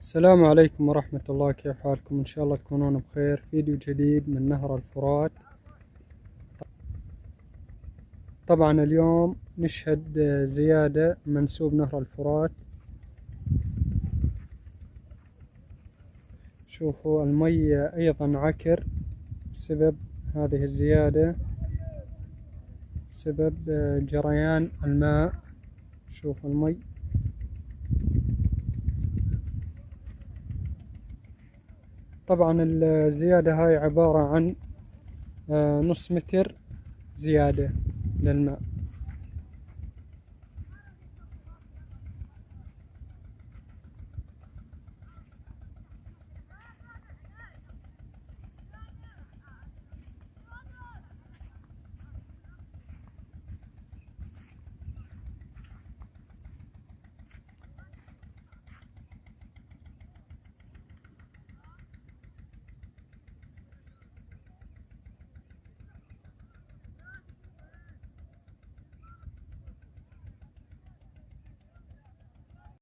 السلام عليكم ورحمة الله، كيف حالكم؟ إن شاء الله تكونون بخير. فيديو جديد من نهر الفرات. طبعا اليوم نشهد زيادة منسوب نهر الفرات. شوفوا المي أيضا عكر بسبب هذه الزيادة، بسبب جريان الماء. شوفوا المي طبعا الزيادة هاي عبارة عن نص متر زيادة للماء.